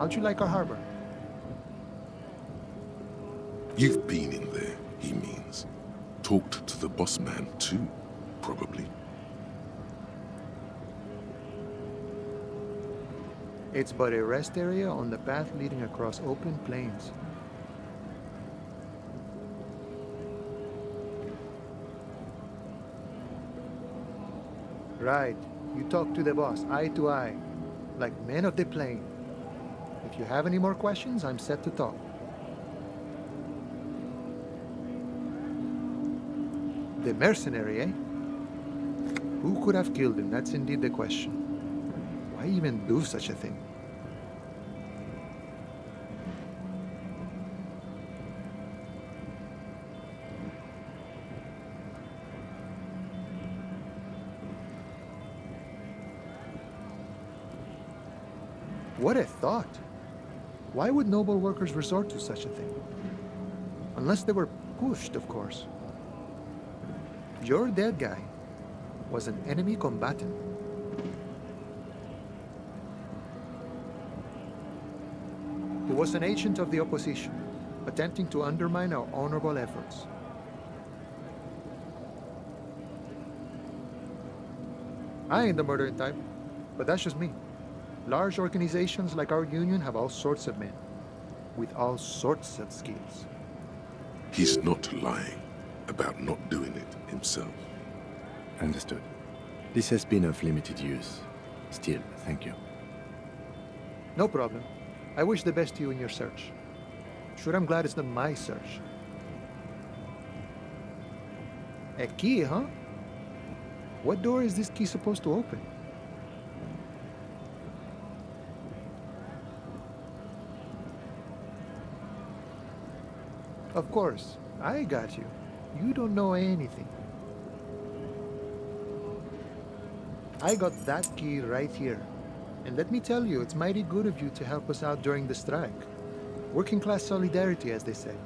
How'd you like our harbor? You've been in there, he means. Talked to the boss man too, probably. It's but a rest area on the path leading across open plains. Right. You talk to the boss, eye to eye, like men of the plain. If you have any more questions, I'm set to talk. The mercenary, eh? Who could have killed him? That's indeed the question. Why even do such a thing? What a thought! Why would noble workers resort to such a thing? Unless they were pushed, of course. Your dead guy was an enemy combatant. He was an agent of the opposition, attempting to undermine our honorable efforts. I ain't the murdering type, but that's just me. Large organizations like our union have all sorts of men, with all sorts of skills. He's not lying about not doing it himself. Understood. This has been of limited use. Still, thank you. No problem. I wish the best to you in your search. Sure, I'm glad it's not my search. A key, huh? What door is this key supposed to open? Of course, I got you. You don't know anything. I got that key right here. And let me tell you, it's mighty good of you to help us out during the strike. Working class solidarity, as they say.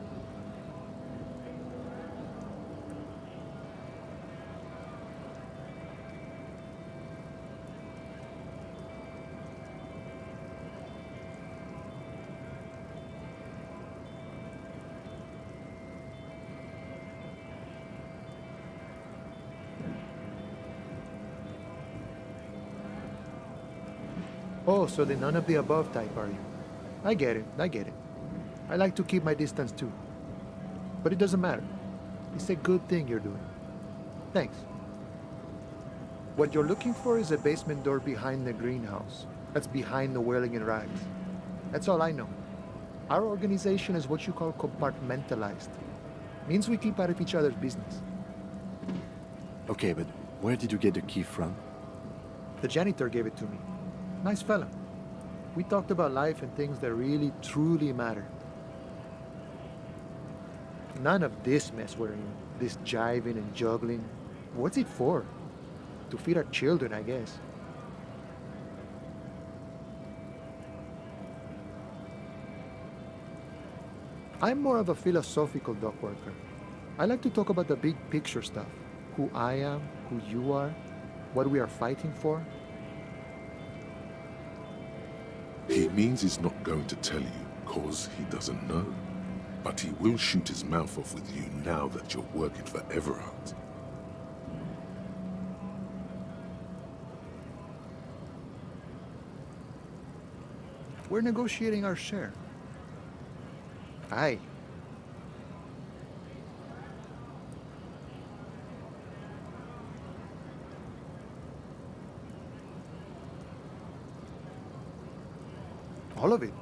Oh, so the none of the above type, are you? I get it, I get it. I like to keep my distance too. But it doesn't matter. It's a good thing you're doing. Thanks. What you're looking for is a basement door behind the greenhouse. That's behind the wailing in rags. That's all I know. Our organization is what you call compartmentalized. Means we keep out of each other's business. Okay, but where did you get the key from? The janitor gave it to me. Nice fella. We talked about life and things that really, truly matter. None of this mess we're in. This jiving and juggling. What's it for? To feed our children, I guess. I'm more of a philosophical dock worker. I like to talk about the big picture stuff. Who I am, who you are, what we are fighting for. He means he's not going to tell you, cause he doesn't know. But he will shoot his mouth off with you now that you're working for Everard. We're negotiating our share. Aye. All of it.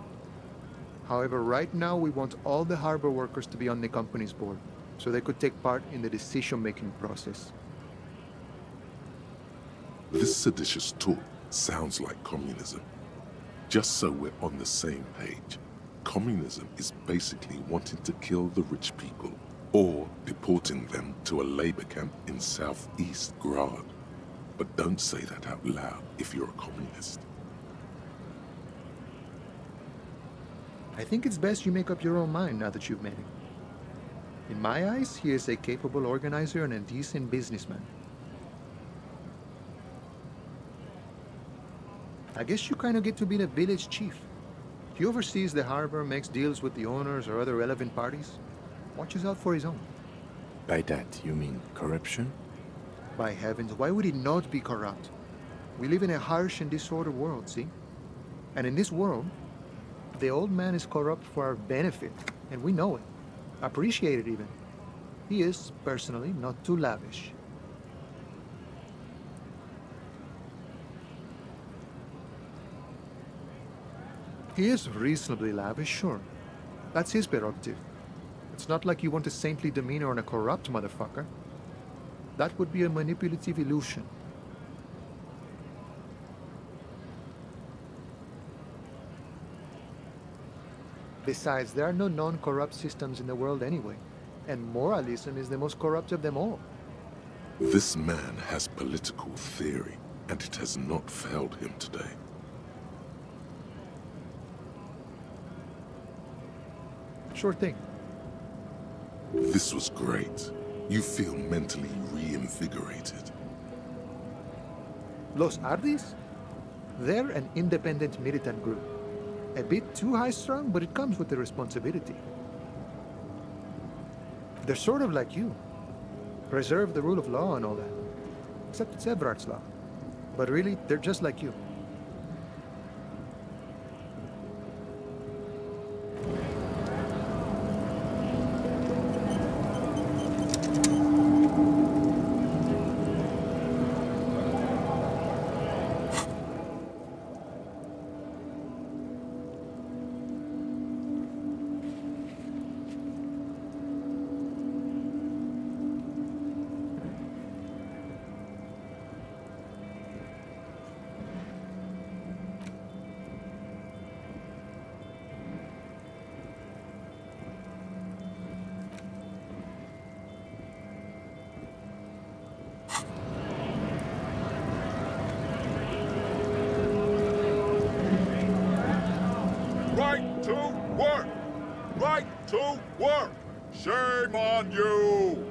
However, right now we want all the harbor workers to be on the company's board, so they could take part in the decision-making process. This seditious talk sounds like communism. Just so we're on the same page, communism is basically wanting to kill the rich people or deporting them to a labor camp in southeast Grad. But don't say that out loud if you're a communist. I think it's best you make up your own mind now that you've met him. In my eyes, he is a capable organizer and a decent businessman. I guess you kind of get to be the village chief. He oversees the harbor, makes deals with the owners or other relevant parties, watches out for his own. By that, you mean corruption? By heavens, why would he not be corrupt? We live in a harsh and disordered world, see? And in this world, the old man is corrupt for our benefit, and we know it. Appreciate it even. He is, personally, not too lavish. He is reasonably lavish, sure. That's his prerogative. It's not like you want a saintly demeanor on a corrupt motherfucker. That would be a manipulative illusion. Besides, there are no non-corrupt systems in the world anyway, and moralism is the most corrupt of them all. This man has political theory, and it has not failed him today. Sure thing. This was great. You feel mentally reinvigorated. Los Ardis? They're an independent militant group. A bit too high-strung, but it comes with the responsibility. They're sort of like you. Preserve the rule of law and all that. Except it's Everard's law. But really, they're just like you. Right to work! Right to work! Shame on you!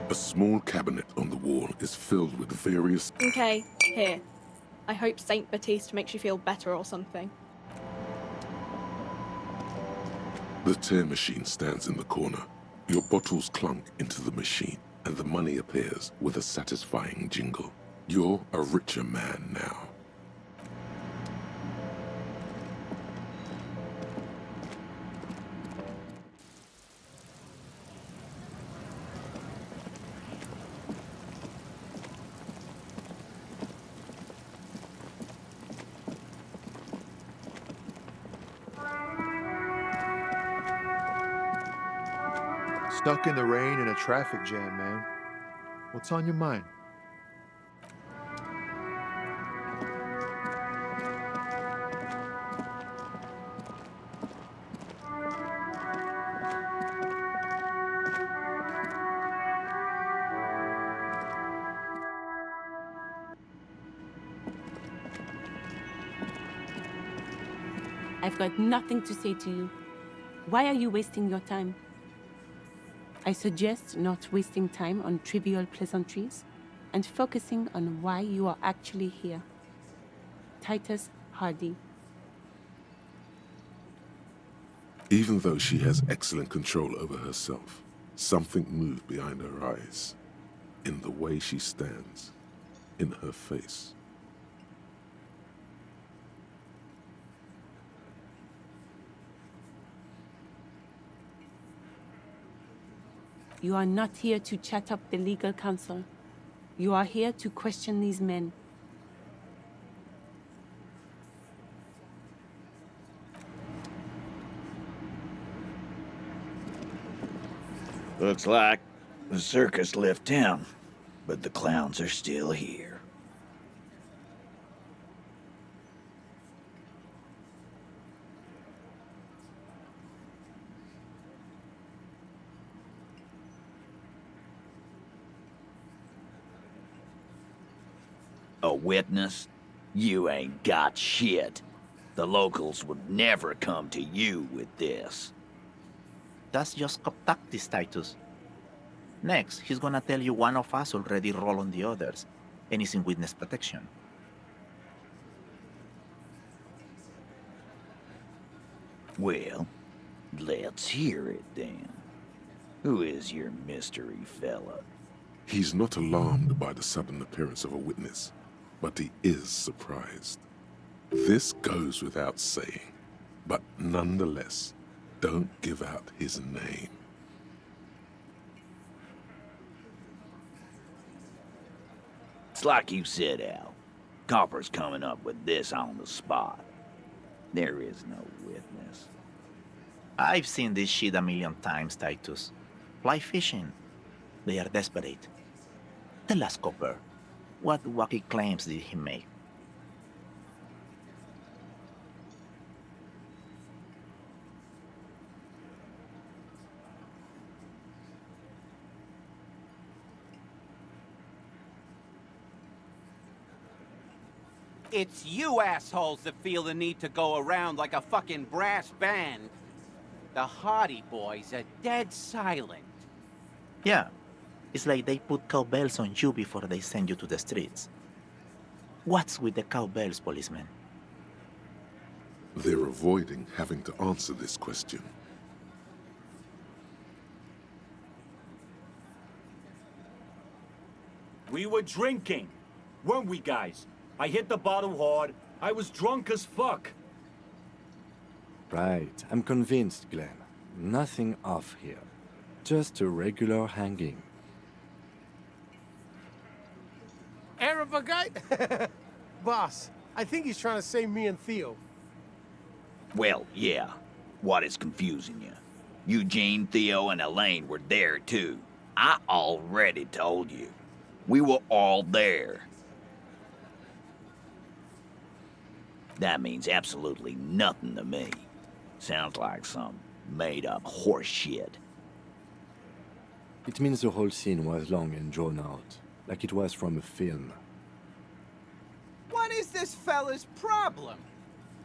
A small cabinet on the wall is filled with various... Okay, here. I hope Saint Baptiste makes you feel better or something. The tear machine stands in the corner. Your bottles clunk into the machine, and the money appears with a satisfying jingle. You're a richer man now. Stuck in the rain in a traffic jam, man. What's on your mind? I've got nothing to say to you. Why are you wasting your time? I suggest not wasting time on trivial pleasantries and focusing on why you are actually here. Titus Hardy. Even though she has excellent control over herself, something moved behind her eyes, in the way she stands, in her face. You are not here to chat up the legal counsel. You are here to question these men. Looks like the circus left town, but the clowns are still here. A witness? You ain't got shit. The locals would never come to you with this. That's just cop tactics, Titus. Next, he's gonna tell you one of us already rolled on the others, and is in witness protection. Well, let's hear it then. Who is your mystery fella? He's not alarmed by the sudden appearance of a witness, but he is surprised. This goes without saying, but nonetheless, don't give out his name. It's like you said, Al. Copper's coming up with this on the spot. There is no witness. I've seen this shit a million times, Titus. Fly fishing. They are desperate. Tell us, Copper, what wacky claims did he make? It's you assholes that feel the need to go around like a fucking brass band. The Hardy Boys are dead silent. Yeah, it's like they put cowbells on you before they send you to the streets. What's with the cowbells, policeman? They're avoiding having to answer this question. We were drinking, weren't we, guys? I hit the bottle hard. I was drunk as fuck. Right, I'm convinced, Glenn. Nothing off here. Just a regular hanging. Arab guy? Boss, I think he's trying to say me and Theo. Well, yeah. What is confusing you? Eugene, Theo, and Elaine were there too. I already told you. We were all there. That means absolutely nothing to me. Sounds like some made-up horse shit. It means the whole scene was long and drawn out, like it was from a film. What is this fella's problem?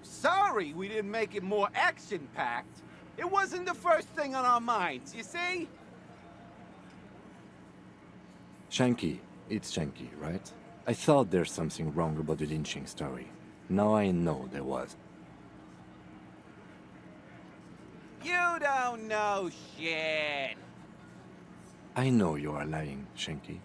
Sorry we didn't make it more action-packed. It wasn't the first thing on our minds, you see? Shanky. It's Shanky, right? I thought there's something wrong about the lynching story. Now I know there was. You don't know shit. I know you are lying, Shanky.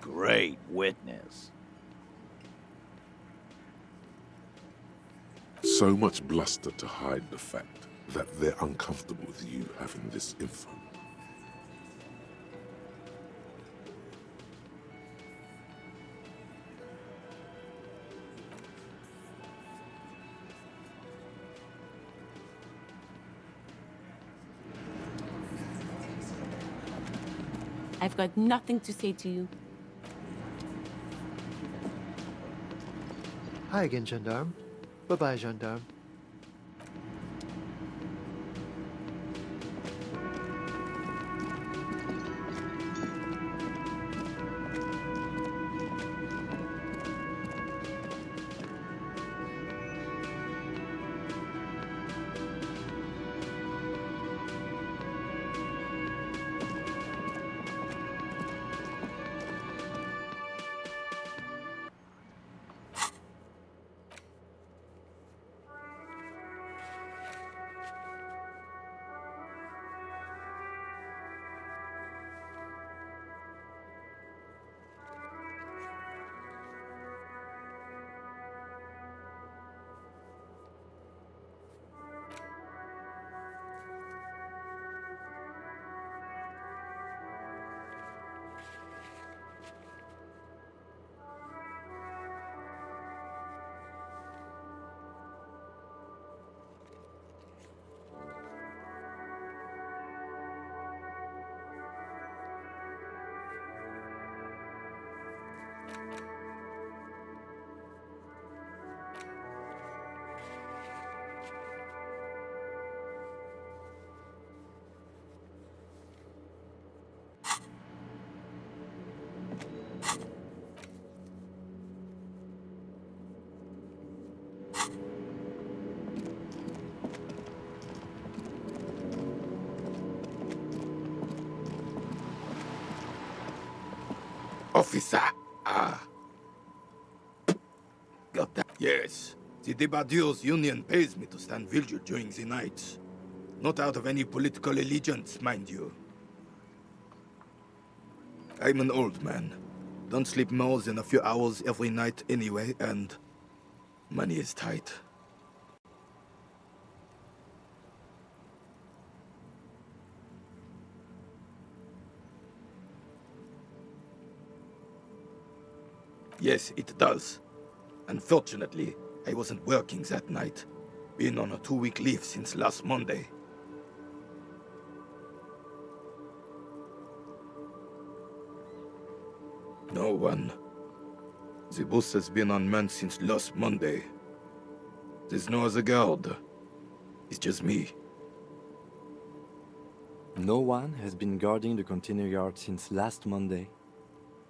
Great witness. So much bluster to hide the fact that they're uncomfortable with you having this info. I've got nothing to say to you. Hi again, gendarme. Bye-bye, gendarme. Officer! Ah. Got that? Yes. The Debardeurs Union pays me to stand vigil during the nights. Not out of any political allegiance, mind you. I'm an old man. Don't sleep more than a few hours every night anyway, and money is tight. Yes, it does. Unfortunately, I wasn't working that night. Been on a 2-week leave since last Monday. No one. The bus has been unmanned since last Monday. There's no other guard. It's just me. No one has been guarding the container yard since last Monday.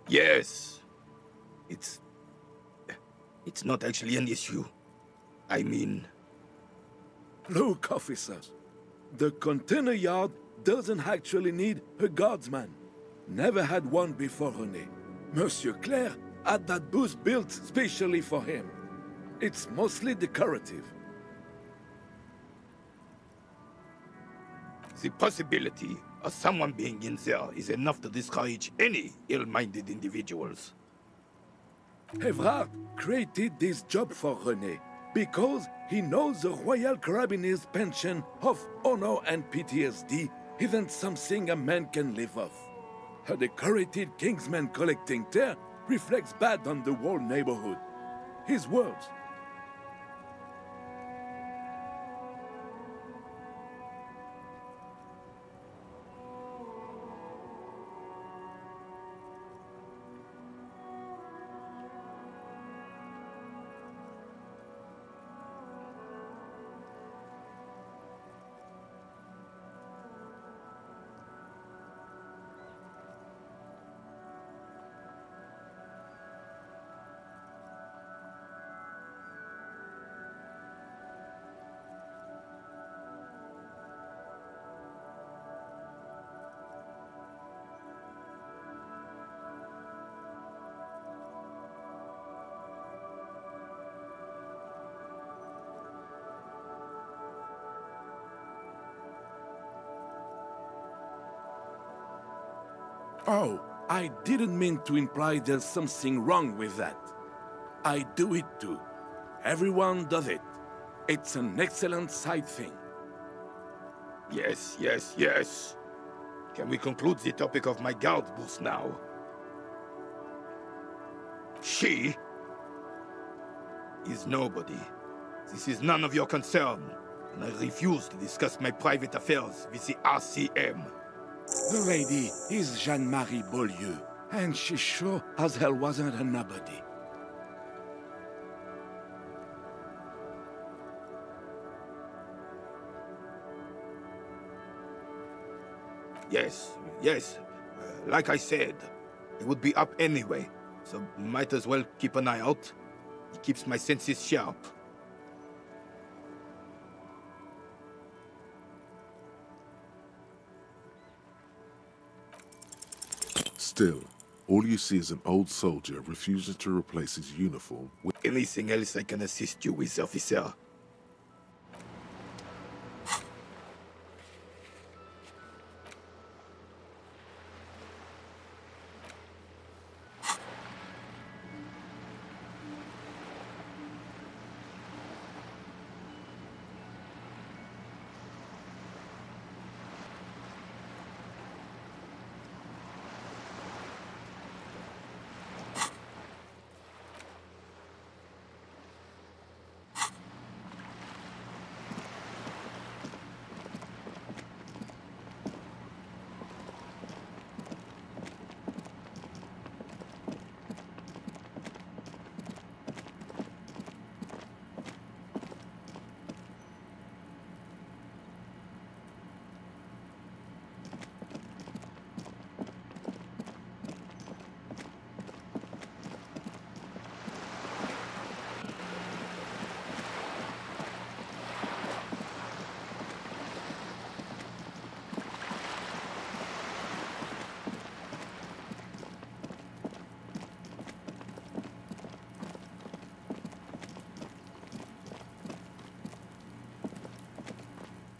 Yes. It's not actually an issue. I mean... Look, officers. The container yard doesn't actually need a guardsman. Never had one before René. Monsieur Claire had that booth built specially for him. It's mostly decorative. The possibility of someone being in there is enough to discourage any ill-minded individuals. Evrard created this job for René because he knows the Royal Carabiniers' pension of honor and PTSD isn't something a man can live off. A decorated Kingsman collecting tear reflects bad on the whole neighborhood. His words. Oh, I didn't mean to imply there's something wrong with that. I do it too. Everyone does it. It's an excellent side thing. Yes, yes, yes. Can we conclude the topic of my guard booth now? She is nobody. This is none of your concern, and I refuse to discuss my private affairs with the RCM. The lady is Jeanne-Marie Beaulieu, and she sure as hell wasn't a nobody. Yes, yes. Like I said, it would be up anyway, so might as well keep an eye out. It keeps my senses sharp. Still, all you see is an old soldier refusing to replace his uniform with... Anything else I can assist you with, officer?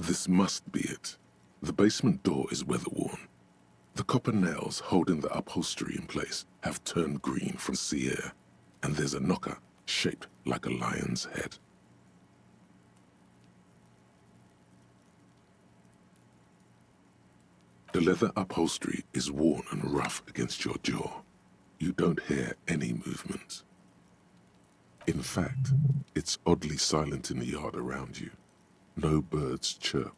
This must be it. The basement door is weather-worn. The copper nails holding the upholstery in place have turned green from sea air, and there's a knocker shaped like a lion's head. The leather upholstery is worn and rough against your jaw. You don't hear any movement. In fact, it's oddly silent in the yard around you. No birds chirp.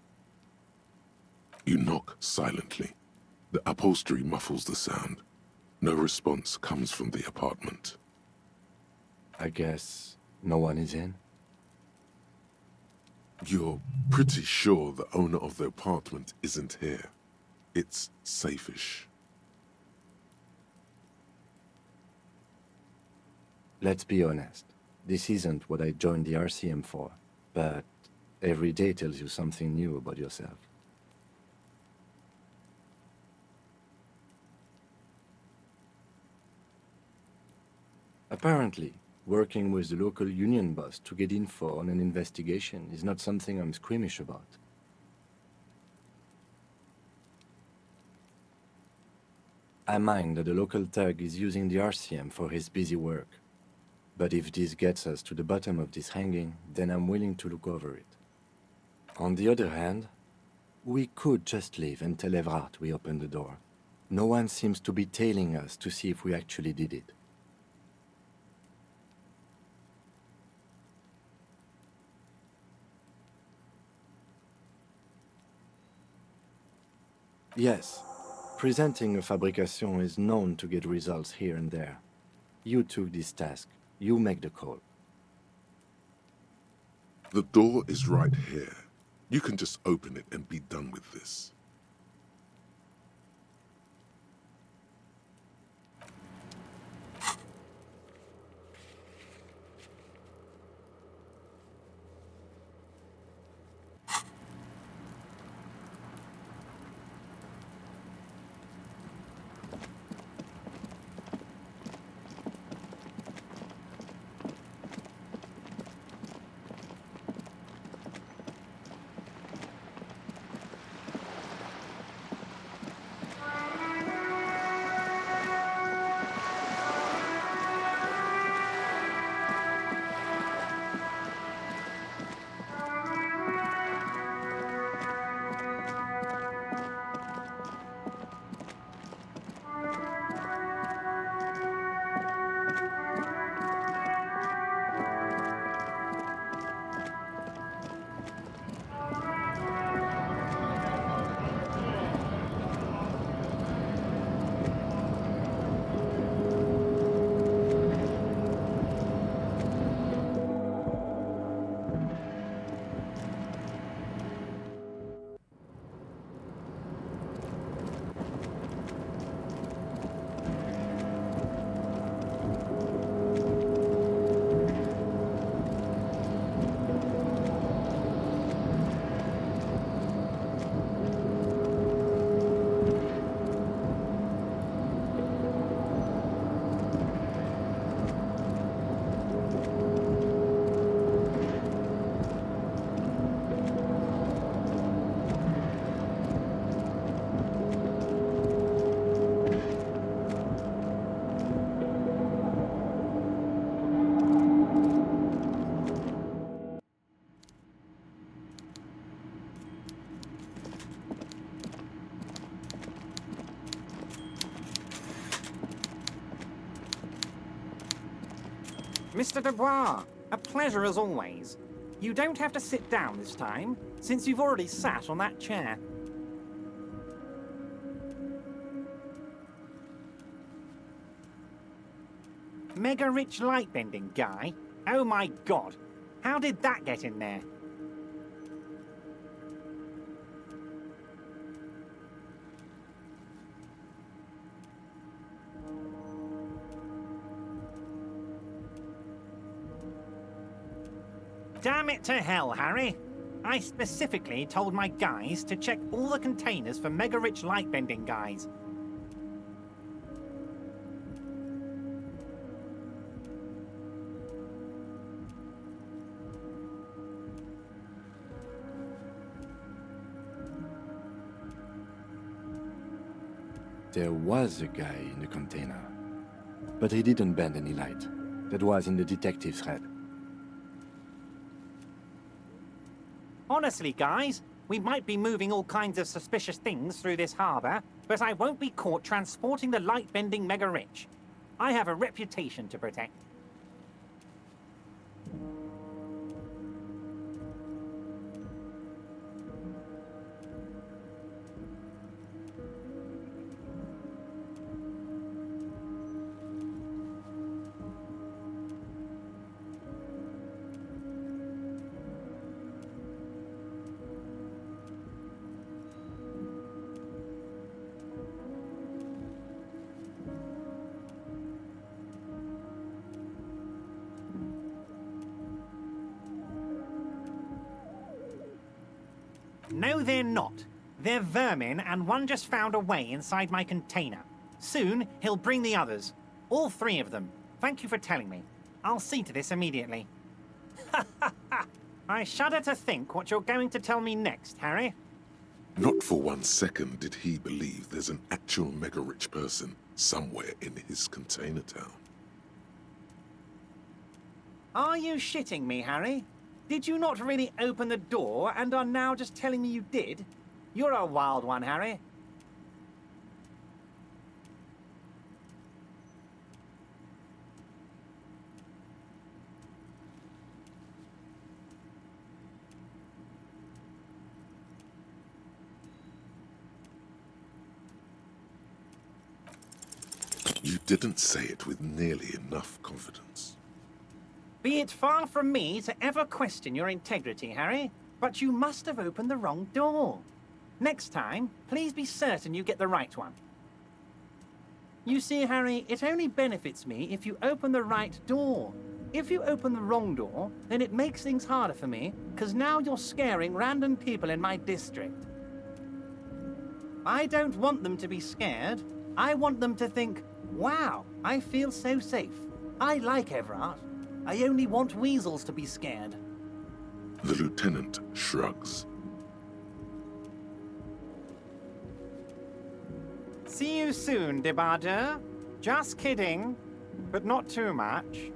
You knock silently. The upholstery muffles the sound. No response comes from the apartment. I guess no one is in? You're pretty sure the owner of the apartment isn't here. It's safe-ish. Let's be honest. This isn't what I joined the RCM for, but every day tells you something new about yourself. Apparently, working with the local union boss to get info on an investigation is not something I'm squeamish about. I mind that the local thug is using the RCM for his busy work. But if this gets us to the bottom of this hanging, then I'm willing to look over it. On the other hand, we could just leave and tell Evrard we opened the door. No one seems to be tailing us to see if we actually did it. Yes, presenting a fabrication is known to get results here and there. You took this task. You make the call. The door is right here. You can just open it and be done with this. Mr. Dubois, a pleasure as always. You don't have to sit down this time, since you've already sat on that chair. Mega-rich light-bending guy? Oh my god, how did that get in there? Damn it to hell, Harry. I specifically told my guys to check all the containers for mega-rich light-bending guys. There was a guy in the container, but he didn't bend any light. That was in the detective's head. Honestly, guys, we might be moving all kinds of suspicious things through this harbor, but I won't be caught transporting the light-bending mega-rich. I have a reputation to protect. No, they're not. They're vermin, and one just found a way inside my container. Soon, he'll bring the others. All 3 of them. Thank you for telling me. I'll see to this immediately. I shudder to think what you're going to tell me next, Harry. Not for 1 second did he believe there's an actual mega-rich person somewhere in his container town. Are you shitting me, Harry? Did you not really open the door and are now just telling me you did? You're a wild one, Harry. You didn't say it with nearly enough confidence. Be it far from me to ever question your integrity, Harry, but you must have opened the wrong door. Next time, please be certain you get the right one. You see, Harry, it only benefits me if you open the right door. If you open the wrong door, then it makes things harder for me, because now you're scaring random people in my district. I don't want them to be scared. I want them to think, wow, I feel so safe. I like Everard. I only want weasels to be scared. The lieutenant shrugs. See you soon, Debardeur. Just kidding, but not too much.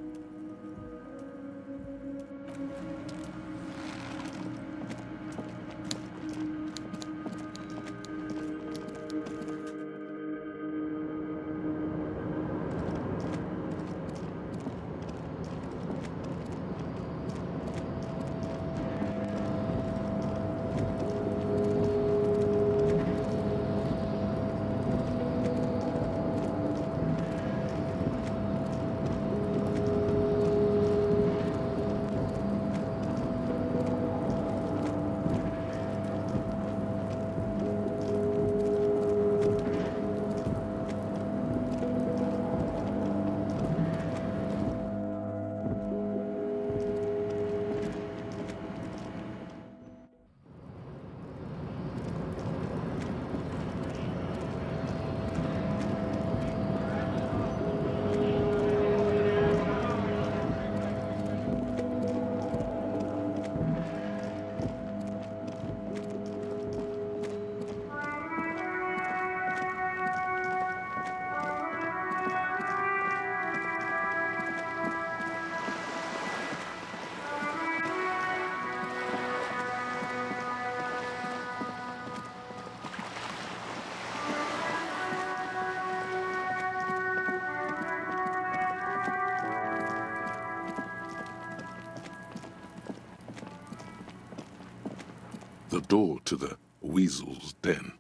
The door to the weasel's den,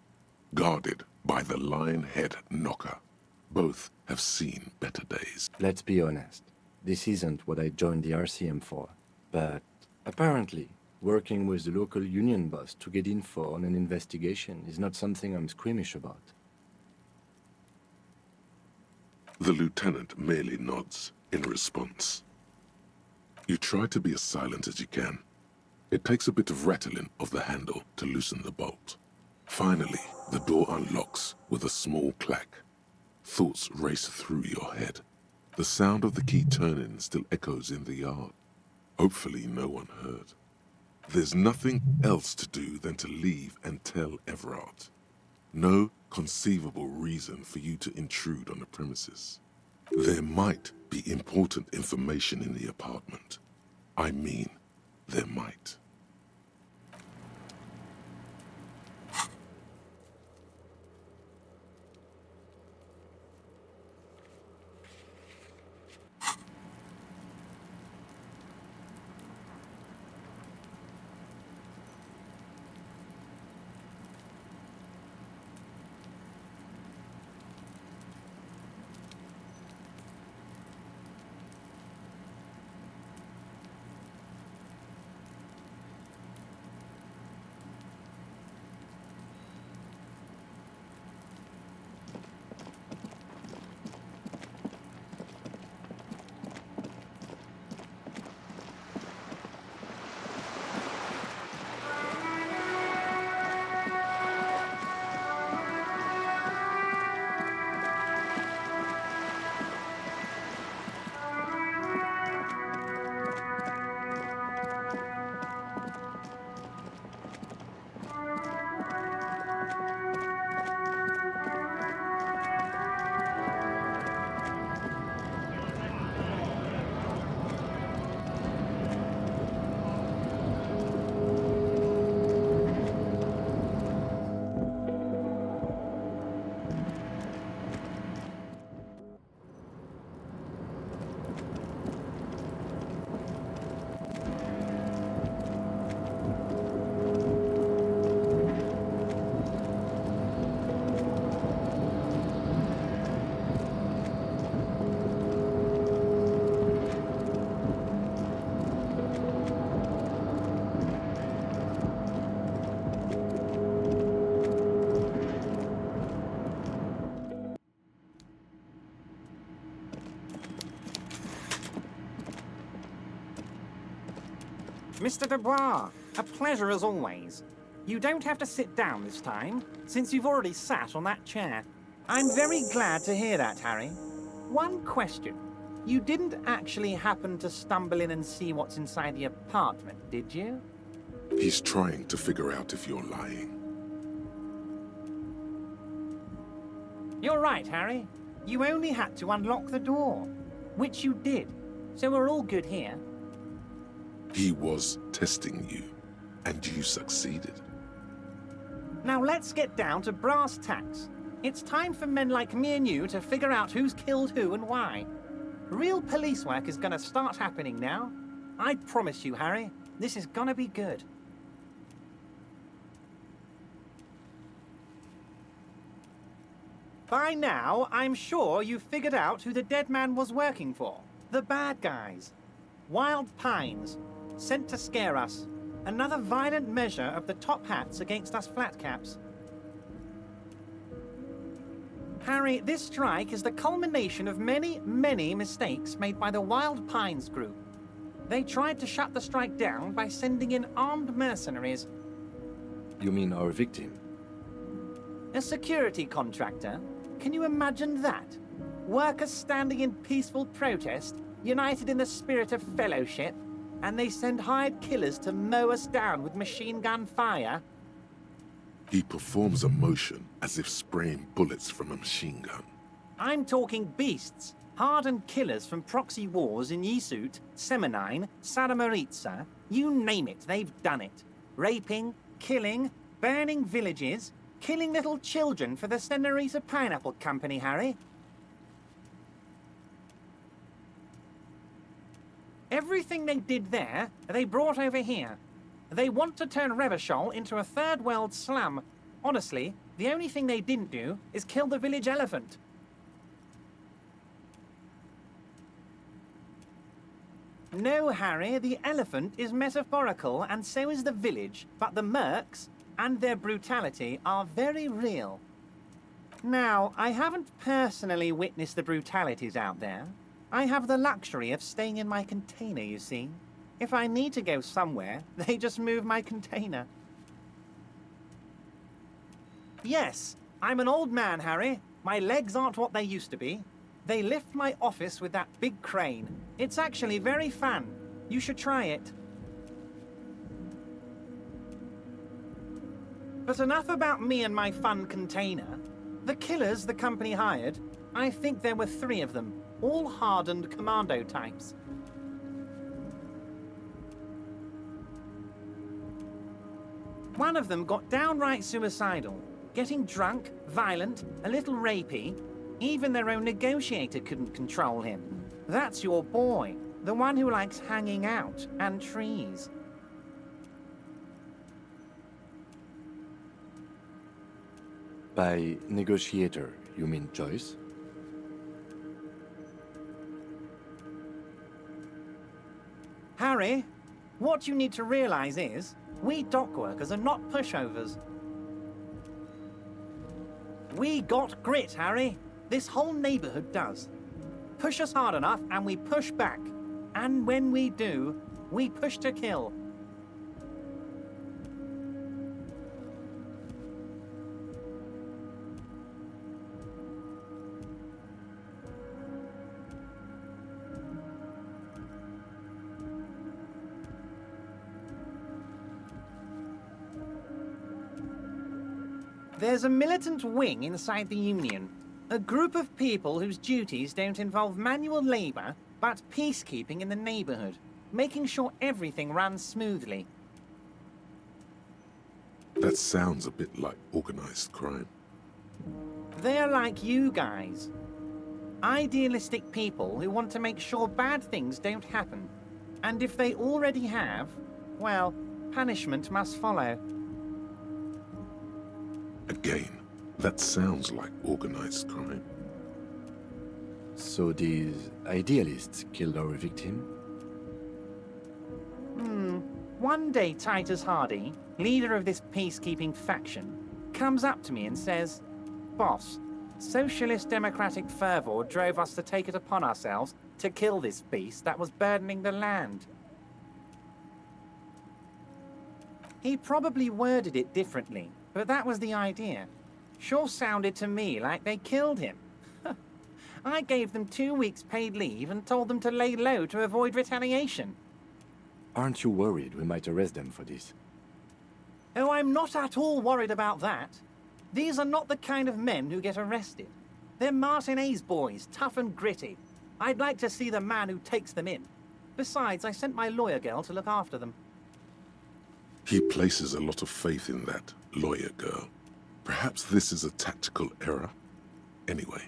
guarded by the lion-head knocker. Both have seen better days. Let's be honest. This isn't what I joined the RCM for. But apparently, working with the local union boss to get info on an investigation is not something I'm squeamish about. The lieutenant merely nods in response. You try to be as silent as you can. It takes a bit of rattling of the handle to loosen the bolt. Finally, the door unlocks with a small clack. Thoughts race through your head. The sound of the key turning still echoes in the yard. Hopefully no one heard. There's nothing else to do than to leave and tell Everard. No conceivable reason for you to intrude on the premises. There might be important information in the apartment. I mean, there might. Mr. Dubois, a pleasure as always. You don't have to sit down this time, since you've already sat on that chair. I'm very glad to hear that, Harry. One question. You didn't actually happen to stumble in and see what's inside the apartment, did you? He's trying to figure out if you're lying. You're right, Harry. You only had to unlock the door, which you did. So we're all good here. He was testing you, and you succeeded. Now let's get down to brass tacks. It's time for men like me and you to figure out who's killed who and why. Real police work is gonna start happening now. I promise you, Harry, this is gonna be good. By now, I'm sure you've figured out who the dead man was working for. The bad guys. Wild Pines. Sent to scare us. Another violent measure of the top hats against us flatcaps. Harry, this strike is the culmination of many, many mistakes made by the Wild Pines group. They tried to shut the strike down by sending in armed mercenaries. You mean our victim? A security contractor? Can you imagine that? Workers standing in peaceful protest, united in the spirit of fellowship, and they send hired killers to mow us down with machine gun fire? He performs a motion as if spraying bullets from a machine gun. I'm talking beasts. Hardened killers from proxy wars in Yisut, Semenine, Sadamoritsa. You name it, they've done it. Raping, killing, burning villages, killing little children for the Senorita Pineapple Company, Harry. Everything they did there, they brought over here. They want to turn Revachol into a third world slum. Honestly, the only thing they didn't do is kill the village elephant. No, Harry, the elephant is metaphorical, and so is the village, but the mercs and their brutality are very real. Now, I haven't personally witnessed the brutalities out there. I have the luxury of staying in my container, you see. If I need to go somewhere, they just move my container. Yes, I'm an old man, Harry. My legs aren't what they used to be. They lift my office with that big crane. It's actually very fun. You should try it. But enough about me and my fun container. The killers the company hired, I think there were 3 of them, all hardened commando types. One of them got downright suicidal, getting drunk, violent, a little rapey. Even their own negotiator couldn't control him. That's your boy, the one who likes hanging out and trees. By negotiator, you mean Joyce? Harry, what you need to realize is, we dock workers are not pushovers. We got grit, Harry. This whole neighborhood does. Push us hard enough and we push back. And when we do, we push to kill. There's a militant wing inside the Union. A group of people whose duties don't involve manual labor, but peacekeeping in the neighborhood, making sure everything runs smoothly. That sounds a bit like organized crime. They're like you guys. Idealistic people who want to make sure bad things don't happen. And if they already have, well, punishment must follow. Again, that sounds like organized crime. So these idealists killed our victim? One day Titus Hardy, leader of this peacekeeping faction, comes up to me and says, "Boss, socialist democratic fervor drove us to take it upon ourselves to kill this beast that was burdening the land." He probably worded it differently, but that was the idea. Sure sounded to me like they killed him. I gave them 2 weeks paid leave and told them to lay low to avoid retaliation. Aren't you worried we might arrest them for this? Oh, I'm not at all worried about that. These are not the kind of men who get arrested. They're Martinez boys, tough and gritty. I'd like to see the man who takes them in. Besides, I sent my lawyer girl to look after them. He places a lot of faith in that lawyer girl. Perhaps this is a tactical error. Anyway.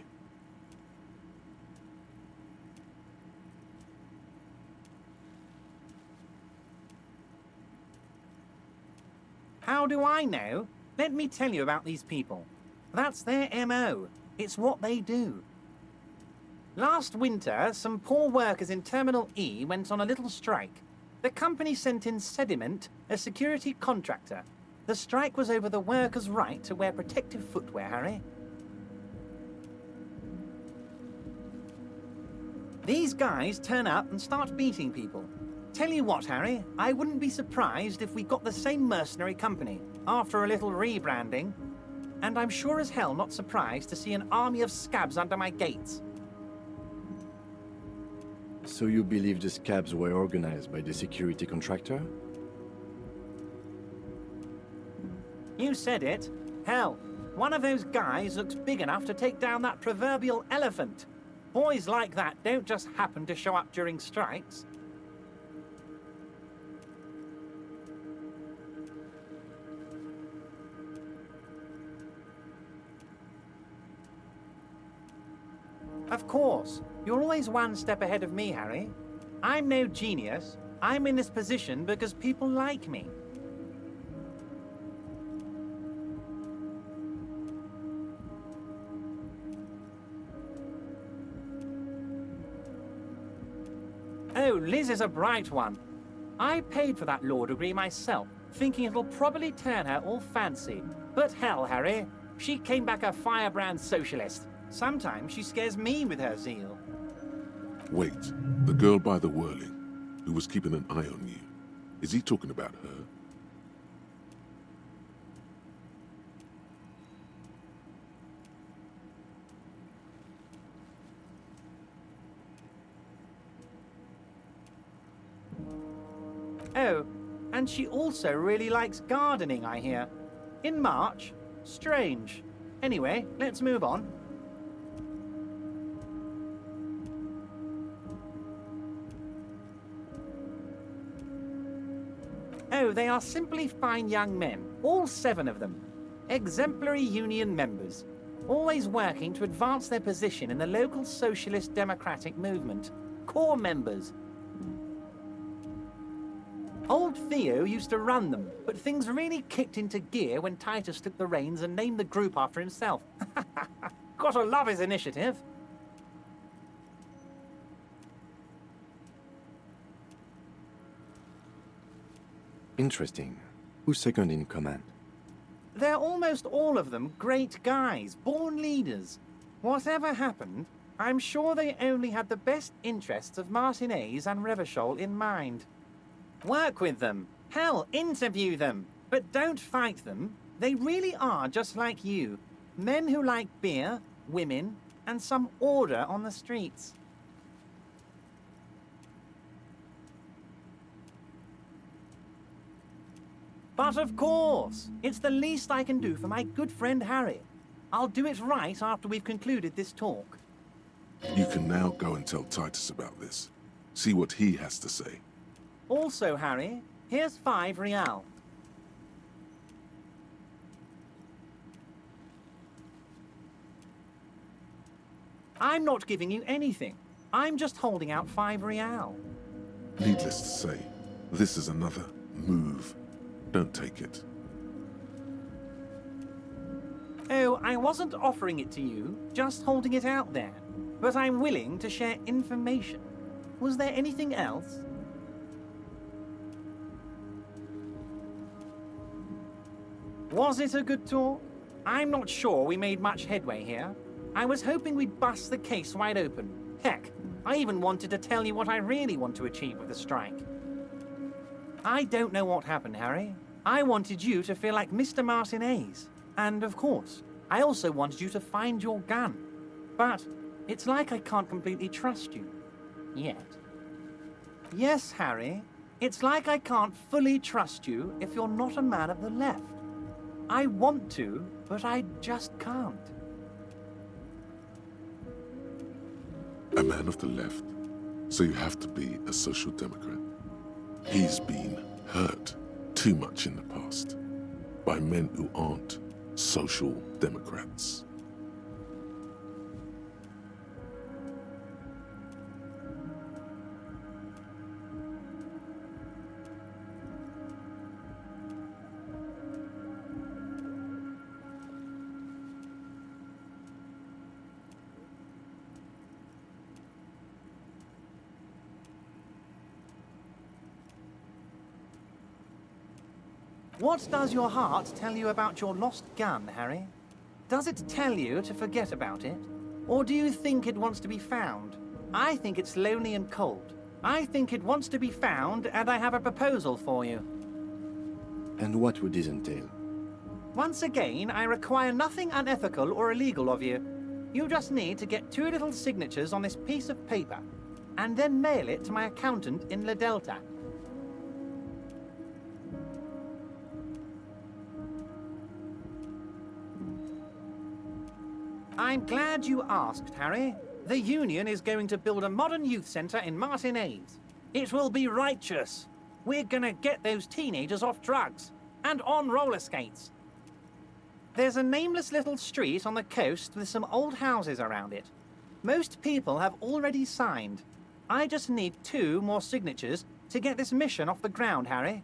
How do I know? Let me tell you about these people. That's their MO. It's what they do. Last winter, some poor workers in Terminal E went on a little strike. The company sent in Sediment, a security contractor. The strike was over the workers' right to wear protective footwear, Harry. These guys turn up and start beating people. Tell you what, Harry, I wouldn't be surprised if we got the same mercenary company after a little rebranding. And I'm sure as hell not surprised to see an army of scabs under my gates. So you believe the scabs were organized by the security contractor? You said it. Hell, one of those guys looks big enough to take down that proverbial elephant. Boys like that don't just happen to show up during strikes. Of course. You're always one step ahead of me, Harry. I'm no genius. I'm in this position because people like me. Oh, Liz is a bright one. I paid for that law degree myself, thinking it'll probably turn her all fancy. But hell, Harry, she came back a firebrand socialist. Sometimes she scares me with her zeal. Wait, the girl by the whirling, who was keeping an eye on you. Is he talking about her? Oh, and she also really likes gardening, I hear. In March? Strange. Anyway, let's move on. Oh, they are simply fine young men, all 7 of them. Exemplary union members, always working to advance their position in the local socialist democratic movement. Core members. Old Theo used to run them, but things really kicked into gear when Titus took the reins and named the group after himself. Gotta love his initiative. Interesting. Who's second in command? They're almost all of them great guys, born leaders. Whatever happened, I'm sure they only had the best interests of Martinez and Revachol in mind. Work with them. Hell, interview them. But don't fight them. They really are just like you. Men who like beer, women, and some order on the streets. But of course, it's the least I can do for my good friend Harry. I'll do it right after we've concluded this talk. You can now go and tell Titus about this. See what he has to say. Also, Harry, here's 5 real. I'm not giving you anything. I'm just holding out 5 real. Needless to say, this is another move. Don't take it. Oh, I wasn't offering it to you, just holding it out there. But I'm willing to share information. Was there anything else? Was it a good talk? I'm not sure we made much headway here. I was hoping we'd bust the case wide open. Heck, I even wanted to tell you what I really want to achieve with the strike. I don't know what happened, Harry. I wanted you to feel like Mr. Martinez. And of course, I also wanted you to find your gun. But it's like I can't completely trust you. Yet. Yes, Harry. It's like I can't fully trust you if you're not a man of the left. I want to, but I just can't. A man of the left, so you have to be a social democrat. He's been hurt too much in the past by men who aren't social democrats. What does your heart tell you about your lost gun, Harry? Does it tell you to forget about it? Or do you think it wants to be found? I think it's lonely and cold. I think it wants to be found, and I have a proposal for you. And what would this entail? Once again, I require nothing unethical or illegal of you. You just need to get 2 little signatures on this piece of paper, and then mail it to my accountant in La Delta. I'm glad you asked, Harry. The Union is going to build a modern youth centre in Martinez. It will be righteous. We're gonna get those teenagers off drugs and on roller skates. There's a nameless little street on the coast with some old houses around it. Most people have already signed. I just need 2 more signatures to get this mission off the ground, Harry.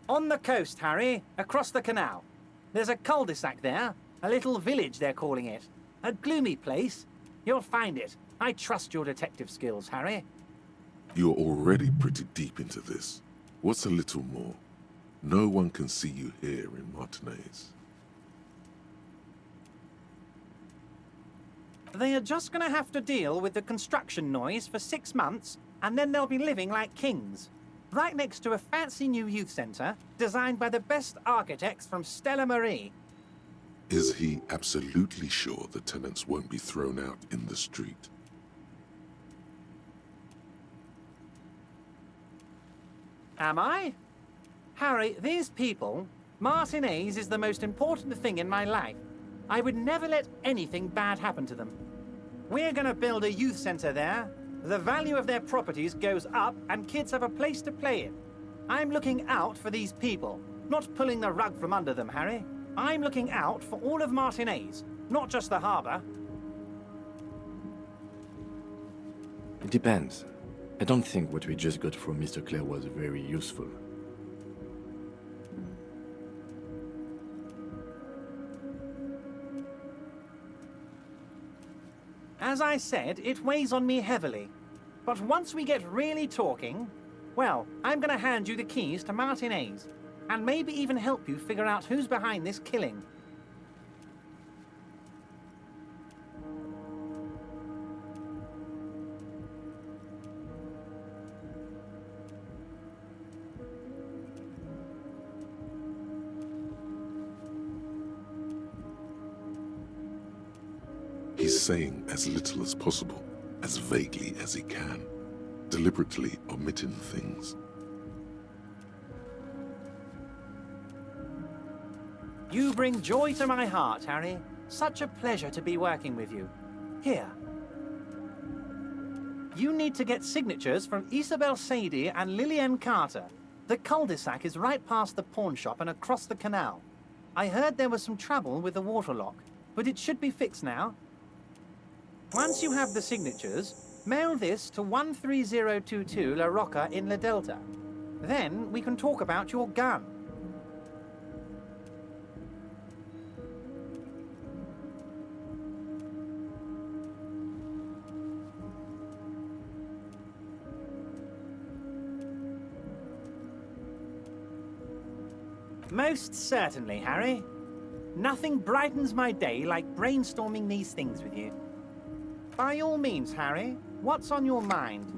On the coast, Harry, across the canal. There's a cul-de-sac there. A little village, they're calling it. A gloomy place. You'll find it. I trust your detective skills, Harry. You're already pretty deep into this. What's a little more? No one can see you here in Martinez. They are just gonna have to deal with the construction noise for 6 months, and then they'll be living like kings. Right next to a fancy new youth centre, designed by the best architects from Stella Marie. Is he absolutely sure the tenants won't be thrown out in the street? Am I? Harry, these people, Martinez is the most important thing in my life. I would never let anything bad happen to them. We're gonna build a youth center there. The value of their properties goes up and kids have a place to play in. I'm looking out for these people, not pulling the rug from under them, Harry. I'm looking out for all of Martinez, not just the harbor. It depends. I don't think what we just got from Mr. Clare was very useful. As I said, it weighs on me heavily. But once we get really talking, well, I'm gonna hand you the keys to Martinez, and maybe even help you figure out who's behind this killing. He's saying as little as possible, as vaguely as he can, deliberately omitting things. You bring joy to my heart, Harry. Such a pleasure to be working with you. Here. You need to get signatures from Isabel Sadie and Lillian Carter. The cul-de-sac is right past the pawn shop and across the canal. I heard there was some trouble with the water lock, but it should be fixed now. Once you have the signatures, mail this to 13022 La Rocca in La Delta. Then we can talk about your gun. Most certainly, Harry. Nothing brightens my day like brainstorming these things with you. By all means, Harry, what's on your mind?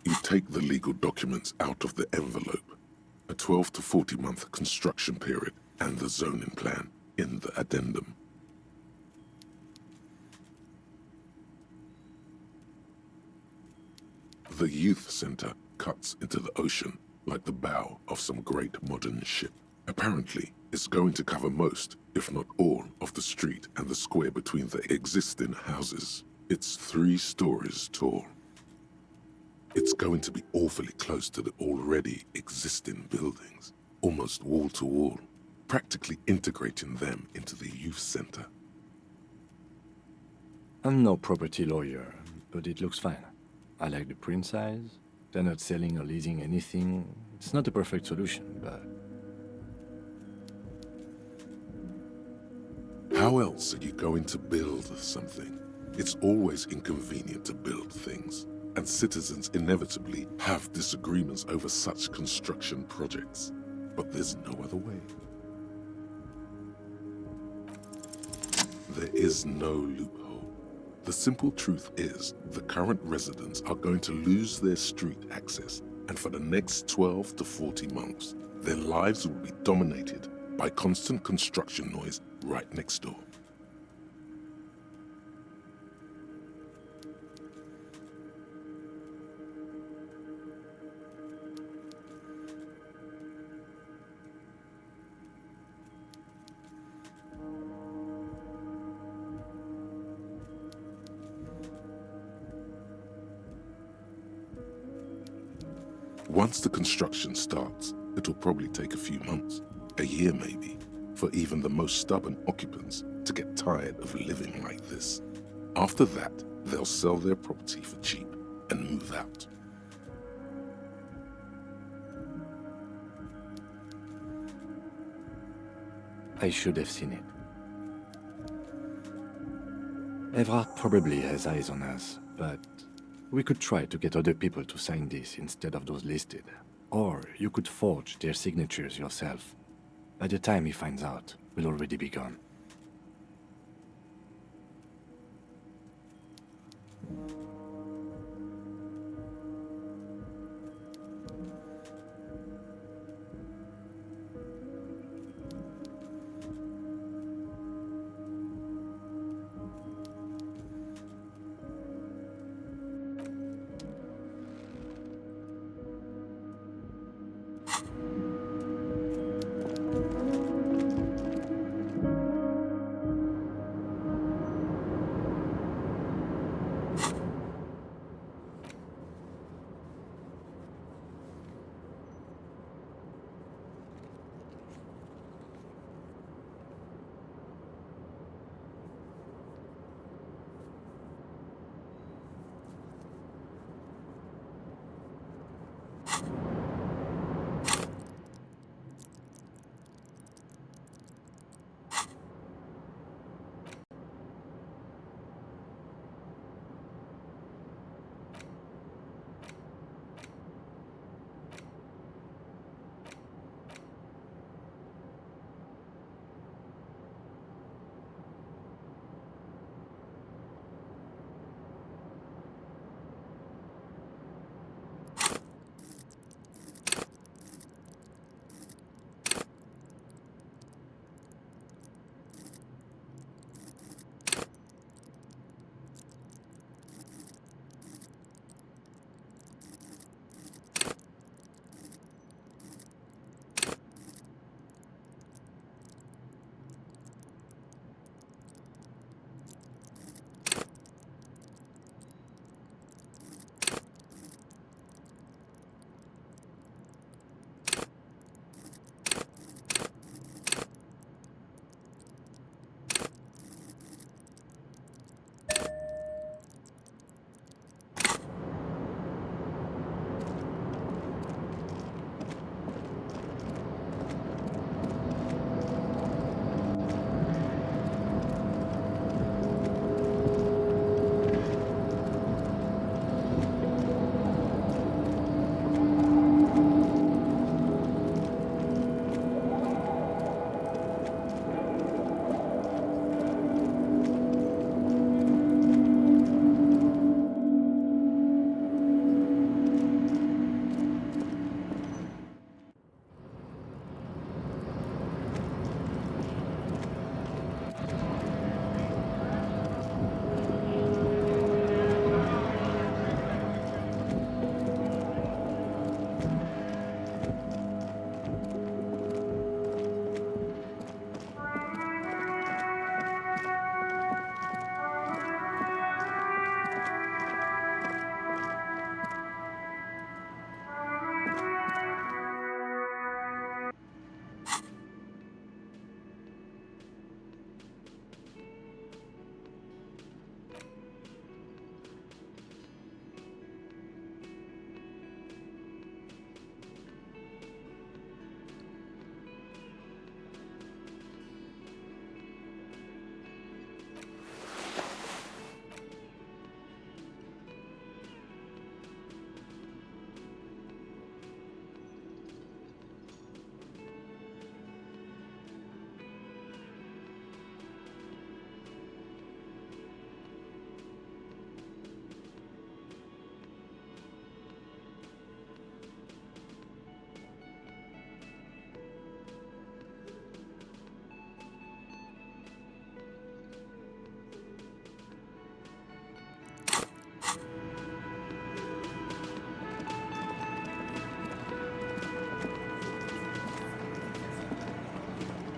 You take the legal documents out of the envelope, a 12 to 40 month construction period, and the zoning plan in the addendum. The youth center cuts into the ocean like the bow of some great modern ship. Apparently, it's going to cover most, if not all, of the street and the square between the existing houses. It's 3 stories tall. It's going to be awfully close to the already existing buildings, almost wall to wall, practically integrating them into the youth center. I'm no property lawyer, but it looks fine. I like the print size. They're not selling or leasing anything. It's not a perfect solution, but... How else are you going to build something? It's always inconvenient to build things, and citizens inevitably have disagreements over such construction projects. But there's no other way. There is no loophole. The simple truth is, the current residents are going to lose their street access, and for the next 12 to 40 months, their lives will be dominated by constant construction noise right next door. Once the construction starts, it'll probably take a few months, a year maybe, for even the most stubborn occupants to get tired of living like this. After that, they'll sell their property for cheap and move out. I should have seen it. Evrard probably has eyes on us, but we could try to get other people to sign this instead of those listed. Or you could forge their signatures yourself. By the time he finds out, we'll already be gone.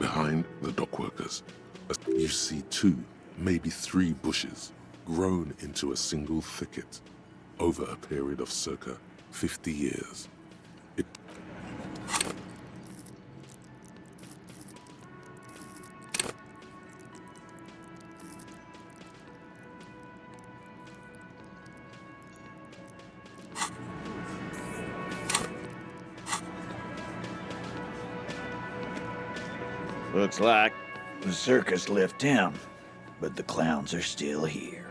Behind the dockworkers, you see 2, maybe 3 bushes grown into a single thicket over a period of circa 50 years. It Looks like the circus left town, but the clowns are still here.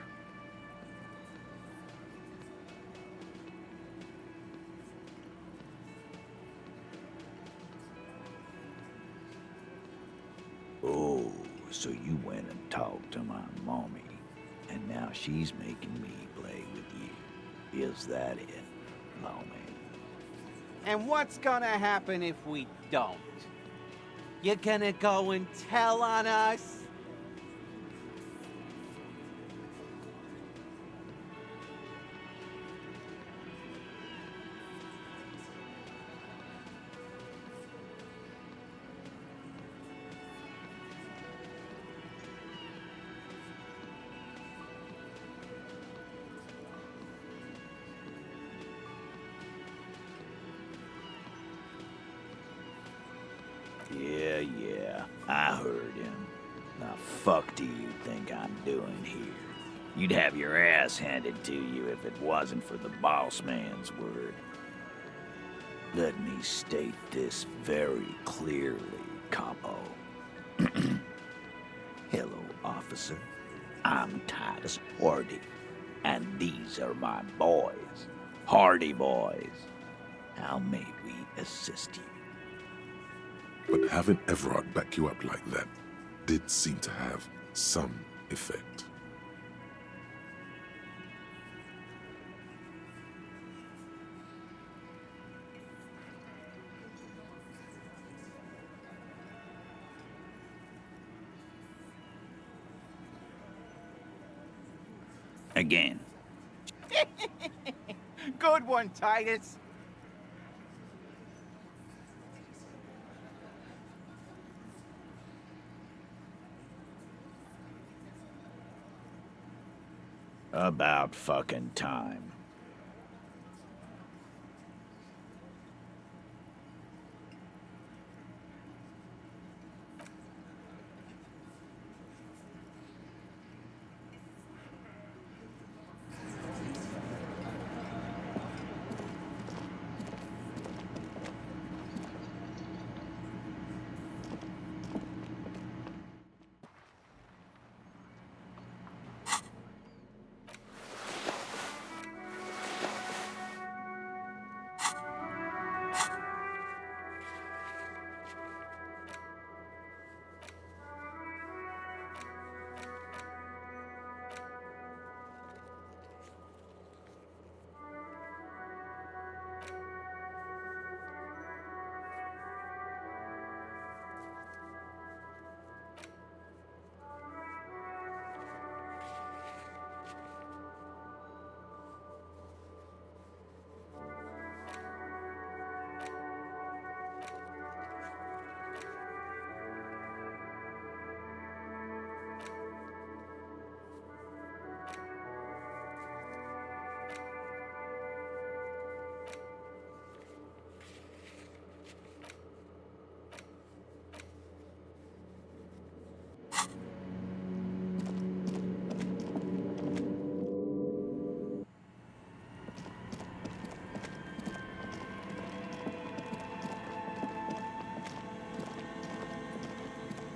Oh, so you went and talked to my mommy, and now she's making me play with you. Is that it, mommy? And what's gonna happen if we don't? You're gonna go and tell on us? Yeah, I heard him. Now fuck do you think I'm doing here? You'd have your ass handed to you if it wasn't for the boss man's word. Let me state this very clearly, Capo. Hello, officer. I'm Titus Hardy, and these are my boys, Hardy boys. How may we assist you? But having Everard back you up like that did seem to have some effect. Again. Good one, Titus. About fucking time.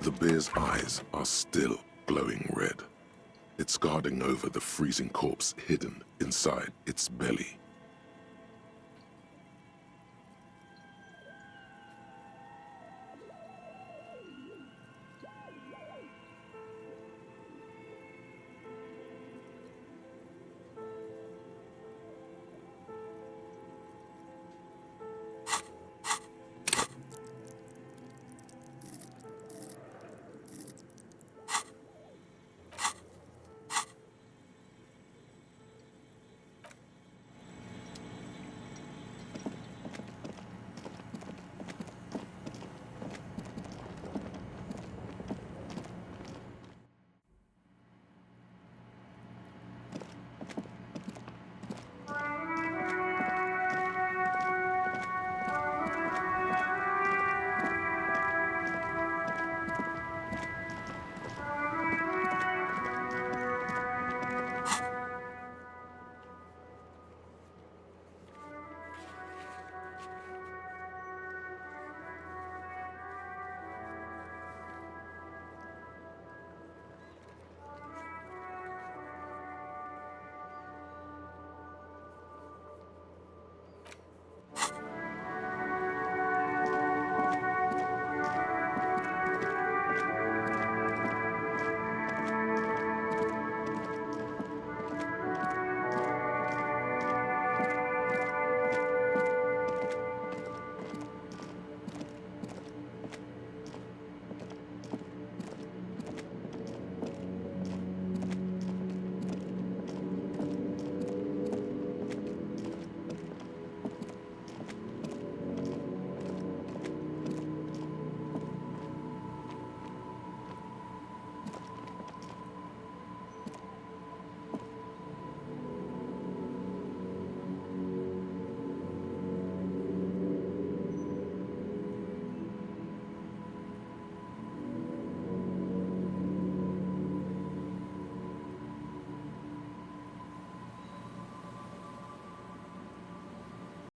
The bear's eyes are still glowing red. It's guarding over the freezing corpse hidden inside its belly.